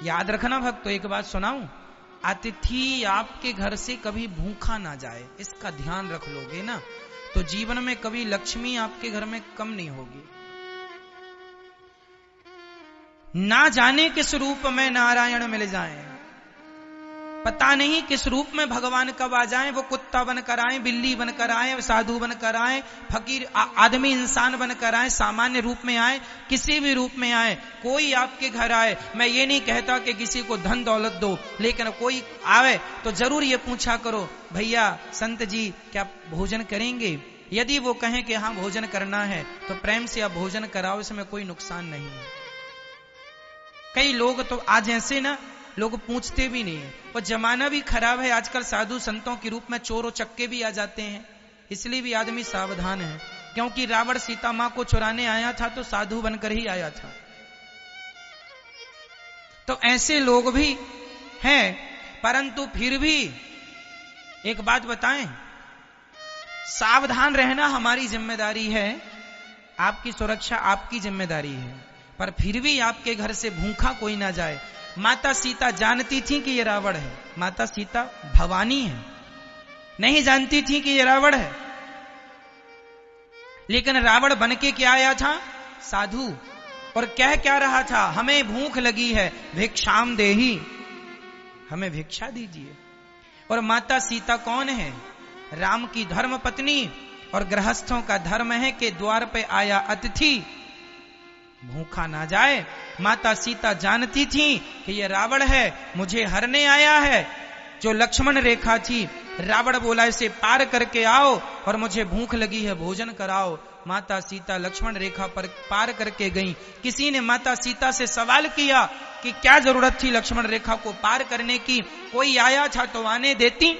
याद रखना भक्तों, एक बात सुनाऊं, अतिथि आपके घर से कभी भूखा ना जाए, इसका ध्यान रख लोगे ना तो जीवन में कभी लक्ष्मी आपके घर में कम नहीं होगी। ना जाने किस रूप में नारायण मिल जाएं, पता नहीं किस रूप में भगवान कब आ जाएं, वो कुत्ता बनकर आए, बिल्ली बनकर आए, साधु बनकर आए, फकीर आदमी इंसान बनकर आए, सामान्य रूप में आए, किसी भी रूप में आए, कोई आपके घर आए। मैं ये नहीं कहता कि किसी को धन दौलत दो, लेकिन कोई आवे तो जरूर ये पूछा करो, भैया संत जी क्या भोजन करेंगे? यदि वो कहें कि हाँ भोजन करना है तो प्रेम से आप भोजन कराओ, इसमें कोई नुकसान नहीं है। कई लोग तो आज ऐसे ना लोग पूछते भी नहीं है, और जमाना भी खराब है आजकल, साधु संतों के रूप में चोर और चक्के भी आ जाते हैं, इसलिए भी आदमी सावधान है। क्योंकि रावण सीता मां को चुराने आया था तो साधु बनकर ही आया था, तो ऐसे लोग भी हैं। परंतु फिर भी एक बात बताएं, सावधान रहना हमारी जिम्मेदारी है, आपकी सुरक्षा आपकी जिम्मेदारी है, पर फिर भी आपके घर से भूखा कोई ना जाए। माता सीता जानती थी कि ये रावण है, माता सीता भवानी है, नहीं जानती थी कि ये रावण है, लेकिन रावण बनके क्या आया था? साधु। और कह क्या रहा था? हमें भूख लगी है, भिक्षाम देही, हमें भिक्षा दीजिए। और माता सीता कौन है? राम की धर्म पत्नी, और गृहस्थों का धर्म है कि द्वार पे आया अतिथि भूखा ना जाए। माता सीता जानती थी कि ये रावण है, मुझे हरने आया है। जो लक्ष्मण रेखा थी, रावण बोला इसे पार करके आओ और मुझे भूख लगी है, भोजन कराओ। माता सीता लक्ष्मण रेखा पर पार करके गई। किसी ने माता सीता से सवाल किया कि क्या जरूरत थी लक्ष्मण रेखा को पार करने की, कोई आया था तो आने देती?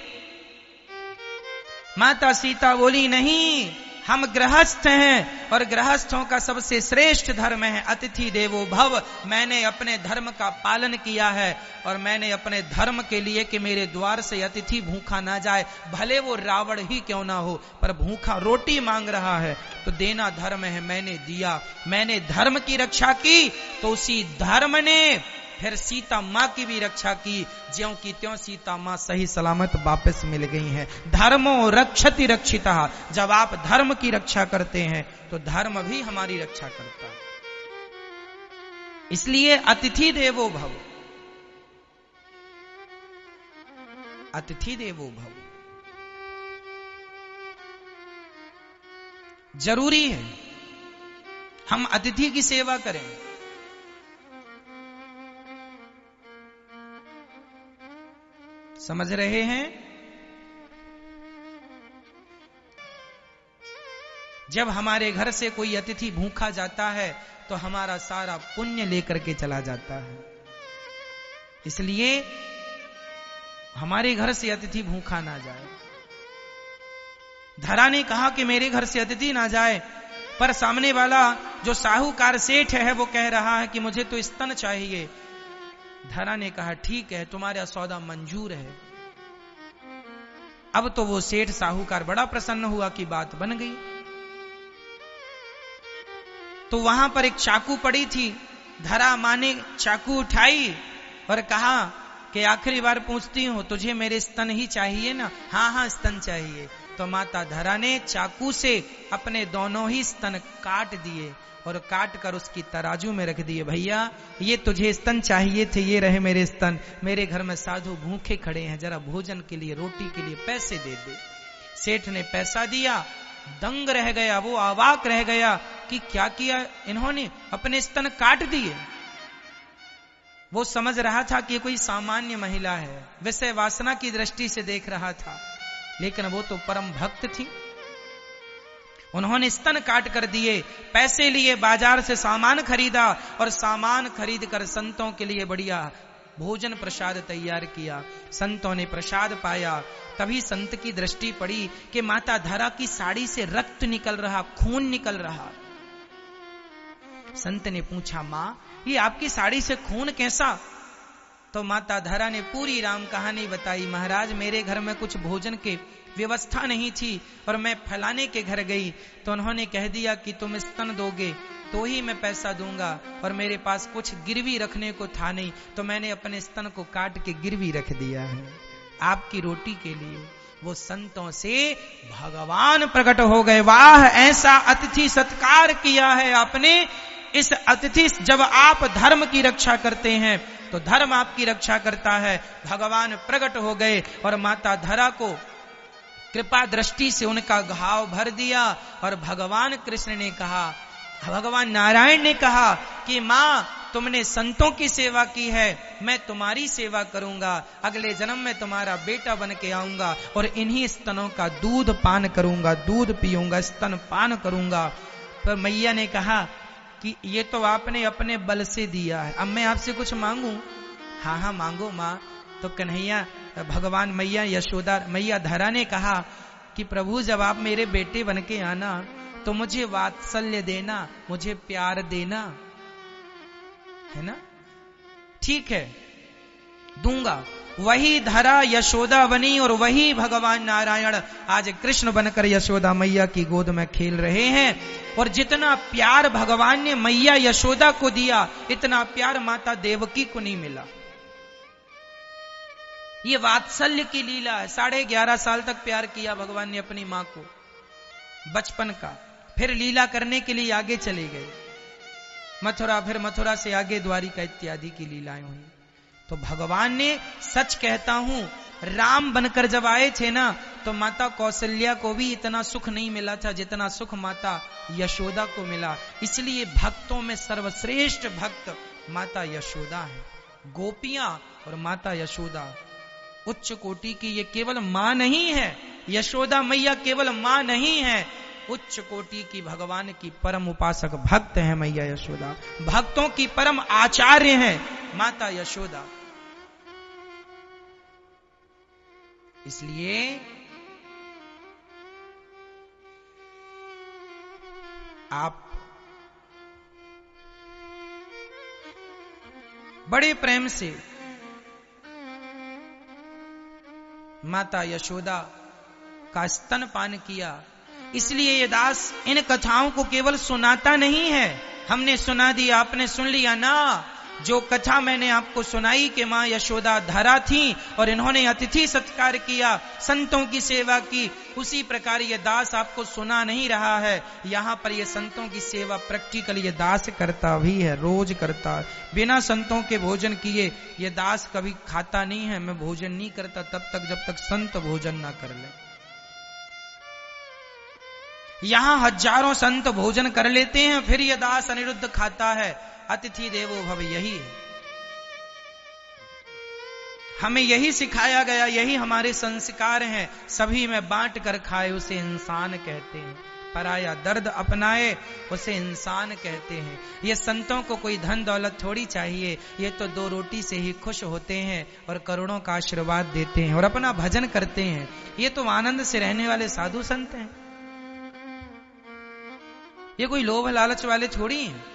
माता सीता बोली नहीं, हम गृहस्थ हैं और गृहस्थों का सबसे श्रेष्ठ धर्म है अतिथि देवो भव। मैंने अपने धर्म का पालन किया है और मैंने अपने धर्म के लिए कि मेरे द्वार से अतिथि भूखा ना जाए, भले वो रावण ही क्यों ना हो, पर भूखा रोटी मांग रहा है तो देना धर्म है, मैंने दिया। मैंने धर्म की रक्षा की तो उसी धर्म ने फिर सीता मां की भी रक्षा की, ज्यों की त्यों सीता मां सही सलामत वापस मिल गई हैं। धर्मो रक्षति रक्षिता, जब आप धर्म की रक्षा करते हैं तो धर्म भी हमारी रक्षा करता है। इसलिए अतिथि देवो भव, अतिथि देवो भव जरूरी है, हम अतिथि की सेवा करें। समझ रहे हैं? जब हमारे घर से कोई अतिथि भूखा जाता है तो हमारा सारा पुण्य लेकर के चला जाता है। इसलिए हमारे घर से अतिथि भूखा ना जाए। धरा ने कहा कि मेरे घर से अतिथि ना जाए, पर सामने वाला जो साहूकार सेठ है वो कह रहा है कि मुझे तो स्तन चाहिए। धरा ने कहा ठीक है, तुम्हारा सौदा मंजूर है। अब तो वो सेठ साहूकार बड़ा प्रसन्न हुआ कि बात बन गई। तो वहां पर एक चाकू पड़ी थी, धरा मां ने चाकू उठाई और कहा कि आखिरी बार पूछती हूं, तुझे मेरे स्तन ही चाहिए ना? हाँ हाँ स्तन चाहिए। तो माता धरा ने चाकू से अपने दोनों ही स्तन काट दिए और काट कर उसकी तराजू में रख दिए। भैया ये तुझे स्तन चाहिए थे, ये रहे मेरे स्तन, मेरे घर में साधु भूखे खड़े हैं, जरा भोजन के लिए रोटी के लिए पैसे दे दे। सेठ ने पैसा दिया, दंग रह गया, वो अवाक रह गया कि क्या किया इन्होंने, अपने स्तन काट दिए। वो समझ रहा था कि कोई सामान्य महिला है, विषय वासना की दृष्टि से देख रहा था, लेकिन वो तो परम भक्त थी। उन्होंने स्तन काट कर दिए, पैसे लिए, बाजार से सामान खरीदा और सामान खरीद कर संतों के लिए बढ़िया भोजन प्रसाद तैयार किया। संतों ने प्रसाद पाया, तभी संत की दृष्टि पड़ी कि माता धरा की साड़ी से रक्त निकल रहा, खून निकल रहा। संत ने पूछा, मां ये आपकी साड़ी से खून कैसा? तो माता धरा ने पूरी राम कहानी बताई। महाराज मेरे घर में कुछ भोजन के व्यवस्था नहीं थी और मैं फलाने के घर गई तो उन्होंने कह दिया कि तुम स्तन दोगे, तो ही मैं पैसा दूंगा, और मेरे पास कुछ गिरवी रखने को था नहीं, तो मैंने अपने स्तन को काट के गिरवी रख दिया है आपकी रोटी के लिए। वो संतों से भगवान प्रकट हो गए। वाह, ऐसा अतिथि सत्कार किया है आपने। इस अतिथि, जब आप धर्म की रक्षा करते हैं तो धर्म आपकी रक्षा करता है। भगवान प्रकट हो गए और माता धरा को कृपा दृष्टि से उनका घाव भर दिया, और भगवान कृष्ण ने कहा, भगवान नारायण ने कहा कि मां, तुमने संतों की सेवा की है, मैं तुम्हारी सेवा करूंगा, अगले जन्म में तुम्हारा बेटा बन के आऊंगा और इन्हीं स्तनों का दूध पान करूंगा, दूध पीऊंगा, स्तन पान करूंगा। पर मैया ने कहा कि ये तो आपने अपने बल से दिया है, अब मैं आपसे कुछ मांगू? हाँ हाँ मांगो माँ। तो कन्हैया, भगवान मैया यशोदा, मैया धरा ने कहा कि प्रभु, जब आप मेरे बेटे बन के आना तो मुझे वात्सल्य देना, मुझे प्यार देना, है ना? ठीक है, दूंगा। वही धरा यशोदा बनी और वही भगवान नारायण आज कृष्ण बनकर यशोदा मैया की गोद में खेल रहे हैं। और जितना प्यार भगवान ने मैया यशोदा को दिया, इतना प्यार माता देवकी को नहीं मिला। ये वात्सल्य की लीला है। 11.5 साल तक प्यार किया भगवान ने अपनी मां को, बचपन का। फिर लीला करने के लिए आगे चले गए मथुरा, फिर मथुरा से आगे द्वारिका इत्यादि की लीलाएं हुई। तो भगवान ने, सच कहता हूं, राम बनकर जब आए थे ना, तो माता कौशल्या को भी इतना सुख नहीं मिला था जितना सुख माता यशोदा को मिला। इसलिए भक्तों में सर्वश्रेष्ठ भक्त माता यशोदा है। गोपियां और माता यशोदा उच्च कोटि की। ये केवल मां नहीं है, यशोदा मैया केवल मां नहीं है, उच्च कोटि की भगवान की परम उपासक भक्त है मैया यशोदा। भक्तों की परम आचार्य है माता यशोदा। इसलिए आप बड़े प्रेम से माता यशोदा का स्तनपान किया। इसलिए ये दास इन कथाओं को केवल सुनाता नहीं है, हमने सुना दिया, आपने सुन लिया ना। जो कथा मैंने आपको सुनाई कि मां यशोदा धरा थी और इन्होंने अतिथि सत्कार किया, संतों की सेवा की, उसी प्रकार ये दास आपको सुना नहीं रहा है। यहां पर ये संतों की सेवा प्रैक्टिकल ये दास करता भी है, रोज करता। बिना संतों के भोजन किए ये दास कभी खाता नहीं है। मैं भोजन नहीं करता तब तक जब तक संत भोजन ना कर ले। यहां हजारों संत भोजन कर लेते हैं, फिर ये दास अनिरुद्ध खाता है। अतिथि देवो भव यही है, हमें यही सिखाया गया, यही हमारे संस्कार हैं। सभी में बांट कर खाए उसे इंसान कहते हैं, पराया दर्द अपनाए उसे इंसान कहते हैं। ये संतों को कोई धन दौलत थोड़ी चाहिए, ये तो 2 रोटी से ही खुश होते हैं और करोड़ों का आशीर्वाद देते हैं और अपना भजन करते हैं। ये तो आनंद से रहने वाले साधु संत हैं, ये कोई लोभ लालच वाले थोड़ी हैं।